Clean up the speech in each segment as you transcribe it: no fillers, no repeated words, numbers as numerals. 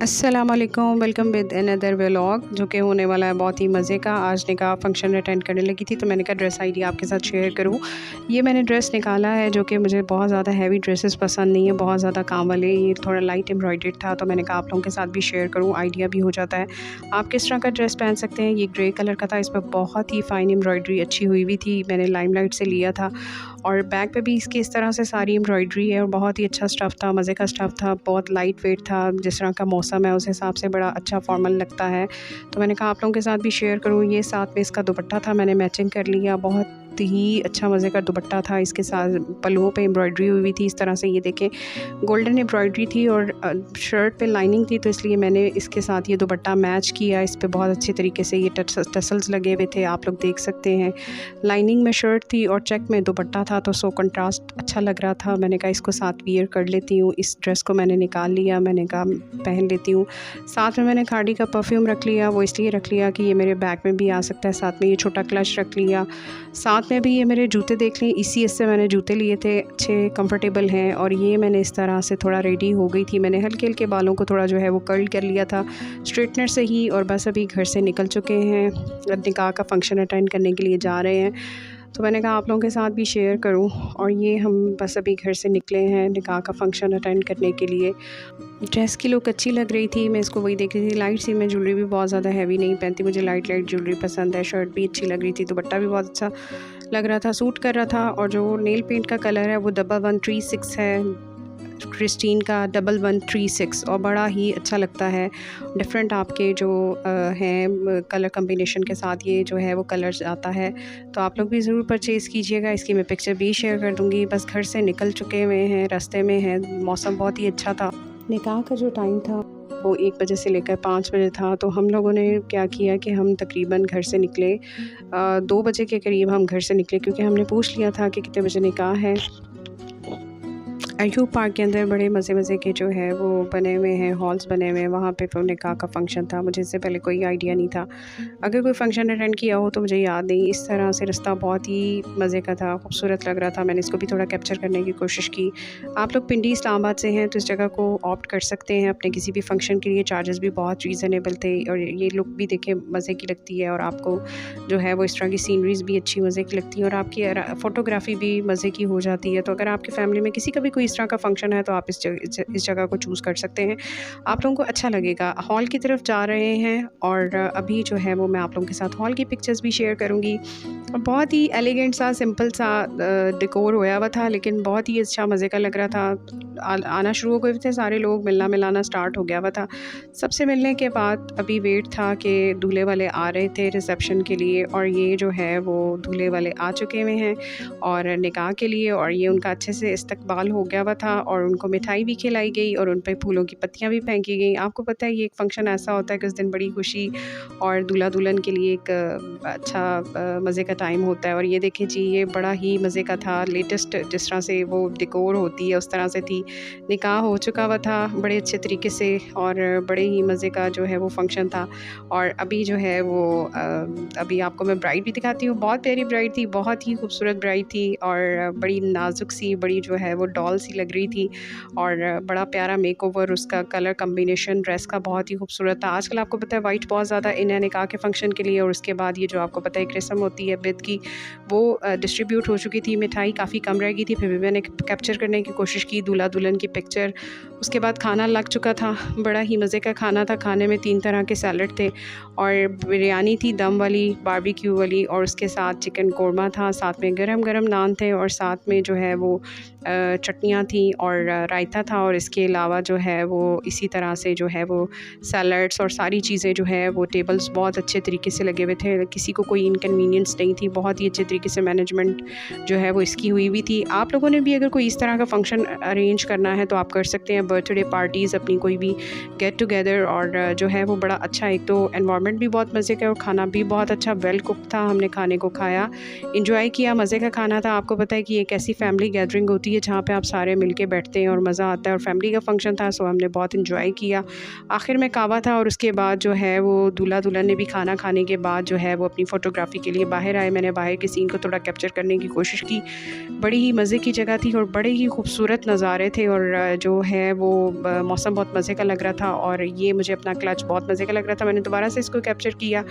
अस्सलामुअलैकुम, welcome with another vlog जो कि होने वाला है बहुत ही मज़े का। आज निकाह फंक्शन अटेंड करने लगी थी तो मैंने कहा ड्रेस आइडिया आपके साथ शेयर करूं। ये मैंने ड्रेस निकाला है जो कि मुझे बहुत ज़्यादा हैवी ड्रेसेस पसंद नहीं है, बहुत ज़्यादा काम वाले। ये थोड़ा लाइट एम्ब्रॉयडर्ड था तो मैंने कहा आप लोगों के साथ भी शेयर करूँ, आइडिया भी हो जाता है आप किस तरह का ड्रेस पहन सकते हैं। ये ग्रे कलर का था, इस पर बहुत ही फ़ाइन एम्ब्रॉयडरी अच्छी हुई हुई थी, मैंने लाइमलाइट से लिया था। और बैक पे भी इसकी इस तरह से सारी एम्ब्रॉयडरी है और बहुत ही अच्छा स्टफ़ था, मज़े का स्टफ़ था, बहुत लाइट वेट था। जिस तरह का मौसम है उस हिसाब से बड़ा अच्छा फॉर्मल लगता है, तो मैंने कहा आप लोगों के साथ भी शेयर करूँ। ये साथ में इसका दुपट्टा था, मैंने मैचिंग कर लिया, बहुत ही अच्छा मज़े का दुपट्टा था। इसके साथ पल्लुओं पे एम्ब्रॉयडरी हुई हुई थी इस तरह से, ये देखें गोल्डन एम्ब्रॉयडरी थी और शर्ट पे लाइनिंग थी, तो इसलिए मैंने इसके साथ ये दुपट्टा मैच किया। इस पे बहुत अच्छे तरीके से ये टसल्स लगे हुए थे, आप लोग देख सकते हैं। लाइनिंग में शर्ट थी और चेक में दुपट्टा था, तो सो कंट्रास्ट अच्छा लग रहा था। मैंने कहा इसको साथ वियर कर लेती हूँ। इस ड्रेस को मैंने निकाल लिया, मैंने कहा पहन लेती हूँ। साथ में मैंने खाड़ी का परफ्यूम रख लिया, वो इसलिए रख लिया कि ये मेरे बैग में भी आ सकता है। साथ में ये छोटा क्लच रख लिया, साथ में भी ये मेरे जूते देख लें, ECS से मैंने जूते लिए थे, अच्छे कंफर्टेबल हैं। और ये मैंने इस तरह से थोड़ा रेडी हो गई थी, मैंने हल्के हल्के बालों को थोड़ा जो है वो कर्ल कर लिया था स्ट्रेटनर से ही। और बस अभी घर से निकल चुके हैं, निकाह का फंक्शन अटेंड करने के लिए जा रहे हैं, तो मैंने कहा आप लोगों के साथ भी शेयर करूं। और ये हम बस अभी घर से निकले हैं निकाह का फंक्शन अटेंड करने के लिए। ड्रेस की लुक अच्छी लग रही थी, मैं इसको वही देख रही थी। लाइट सी, मैं ज्वेलरी भी बहुत ज़्यादा हैवी नहीं पहनती, मुझे लाइट लाइट ज्वेलरी पसंद है। शर्ट भी अच्छी लग रही थी, दुपट्टा भी बहुत अच्छा लग रहा था, सूट कर रहा था। और जो नेल पेंट का कलर है वो 1136 है, क्रिस्टीन का 1136, और बड़ा ही अच्छा लगता है। डिफरेंट आपके जो हैं कलर कम्बिनेशन के साथ ये जो है वो कलर्स आता है, तो आप लोग भी ज़रूर परचेज़ कीजिएगा। इसकी मैं पिक्चर भी शेयर कर दूँगी। बस घर से निकल चुके हुए हैं, रास्ते में हैं, मौसम बहुत ही अच्छा था। निकाह का जो टाइम था वो 1 बजे से लेकर 5 बजे था, तो हम लोगों ने क्या किया कि हम तकरीबन घर से निकले 2 बजे के करीब हम घर से निकले, क्योंकि हमने पूछ लिया था कि कितने बजे निकाह है। अयूब पार्क के अंदर बड़े मज़े के जो है वो बने हुए हैं, हॉल्स बने हुए हैं, वहाँ पे फिर निकाह का फ़ंक्शन था। मुझे इससे पहले कोई आइडिया नहीं था, अगर कोई फ़ंक्शन अटेंड किया हो तो मुझे याद नहीं। इस तरह से रास्ता बहुत ही मज़े का था, खूबसूरत लग रहा था, मैंने इसको भी थोड़ा कैप्चर करने की कोशिश की। आप लोग पिंडी इस्लामाबाद से हैं तो इस जगह को ऑप्ट कर सकते हैं अपने किसी भी फ़ंक्शन के लिए, चार्जेस भी बहुत रीज़नेबल थे। और ये लुक भी देखें मज़े की लगती है, और आपको जो है वो इस तरह की सीनरीज़ भी अच्छी मज़े की लगती है, और आपकी फ़ोटोग्राफ़ी भी मज़े की हो जाती है। तो अगर आपकी फ़ैमिली में किसी का भी कोई इस तरह का फंक्शन है तो आप इस जगह को चूज़ कर सकते हैं, आप लोगों को अच्छा लगेगा। हॉल की तरफ जा रहे हैं और अभी जो है वो मैं आप लोगों के साथ हॉल की पिक्चर्स भी शेयर करूंगी। और बहुत ही एलिगेंट सा, सिंपल सा डेकोर होया हुआ था, लेकिन बहुत ही अच्छा मज़े का लग रहा था। आना शुरू हो गए थे सारे लोग, मिलना मिलाना स्टार्ट हो गया हुआ था। सबसे मिलने के बाद अभी वेट था कि दूल्हे वाले आ रहे थे रिसेप्शन के लिए, और ये जो है वो दूल्हे वाले आ चुके हुए हैं और निकाह के लिए, और ये उनका अच्छे से इस्तकबाल हो गया हुआ था, और उनको मिठाई भी खिलाई गई और उन पे फूलों की पत्तियां भी फेंकी गई। आपको पता है ये एक फ़ंक्शन ऐसा होता है कि उस दिन बड़ी खुशी और दूल्हा दुल्हन के लिए एक अच्छा मज़े का टाइम होता है। और ये देखें जी, ये बड़ा ही मज़े का था, लेटेस्ट जिस तरह से वो डेकोर होती है उस तरह से थी। निकाह हो चुका हुआ था बड़े अच्छे तरीके से, और बड़े ही मज़े का जो है वो फ़ंक्शन था। और अभी जो है वो अभी आपको मैं ब्राइड भी दिखाती हूँ। बहुत प्यारी ब्राइड थी, बहुत ही खूबसूरत ब्राइड थी, और बड़ी नाजुक सी, बड़ी जो है वो डॉल सी लग रही थी, और बड़ा प्यारा मेकओवर, उसका कलर कम्बिनेशन ड्रेस का बहुत ही खूबसूरत था। आजकल आपको पता है वाइट बहुत ज़्यादा इन है निकाह के फ़ंक्शन के लिए। और उसके बाद ये जो आपको पता है एक रस्म होती है बिद की, वो डिस्ट्रीब्यूट हो चुकी थी। मिठाई काफ़ी कम रह गई थी, फिर भी मैंने कैप्चर करने की कोशिश की दूल्हा दुल्हन की पिक्चर। उसके बाद खाना लग चुका था, बड़ा ही मज़े का खाना था। खाने में 3 तरह के सैलड थे, और बिरयानी थी दम वाली, बारबेक्यू वाली, और उसके साथ चिकन कोरमा था, साथ में गरम गरम नान थे, और साथ में जो है वो चटनियाँ थी और रायता था। और इसके अलावा जो है वो इसी तरह से जो है वो सैलड्स और सारी चीज़ें जो है वो टेबल्स बहुत अच्छे तरीके से लगे हुए थे, किसी को कोई इनकन्वीनियंस नहीं थी, बहुत ही अच्छे तरीके से मैनेजमेंट जो है वो इसकी हुई हुई थी। आप लोगों ने भी अगर कोई इस तरह का फंक्शन अरेंज करना है तो आप कर सकते हैं, बर्थडे पार्टीज़, अपनी कोई भी गेट टुगेदर। और जो है वो बड़ा अच्छा, एक तो एनवायरनमेंट भी बहुत मज़े का और खाना भी बहुत अच्छा वेल कुक था। हमने खाने को खाया, इंजॉय किया, मज़े का खाना था। आपको पता है कि एक ऐसी फैमिली गैदरिंग होती है जहाँ पे आप सारे मिलके बैठते हैं और मज़ा आता है, और फैमिली का फंक्शन था, सो हमने बहुत इंजॉय किया। आखिर में कावा था, और उसके बाद जो है वो दूल्हा दुल्हन ने भी खाना खाने के बाद जो है वो अपनी फ़ोटोग्राफ़ी के लिए बाहर आए। मैंने बाहर के सीन को थोड़ा कैप्चर करने की कोशिश की। बड़ी ही मज़े की जगह थी और बड़े ही खूबसूरत नज़ारे थे और जो है वो मौसम बहुत मज़े का लग रहा था और ये मुझे अपना क्लच बहुत मज़े का लग रहा था। मैंने दोबारा से इसको कैप्चर किया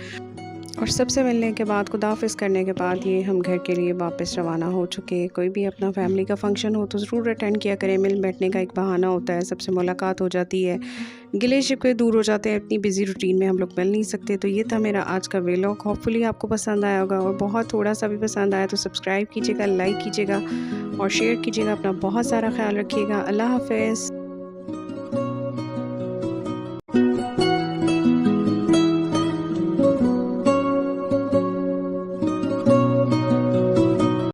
और सबसे मिलने के बाद, खुदाफ़िज़ करने के बाद ये हम घर के लिए वापस रवाना हो चुके हैं। कोई भी अपना फैमिली का फ़ंक्शन हो तो ज़रूर अटेंड किया करें, मिल बैठने का एक बहाना होता है, सबसे मुलाकात हो जाती है, गिले-शिकवे दूर हो जाते हैं, इतनी बिज़ी रूटीन में हम लोग मिल नहीं सकते। तो ये था मेरा आज का व्लॉग, होपफुली आपको पसंद आया होगा और बहुत थोड़ा-सा भी पसंद आया तो सब्सक्राइब कीजिएगा, लाइक कीजिएगा और शेयर कीजिएगा। अपना बहुत सारा ख़्याल रखिएगा। अल्लाह हाफ़िज़।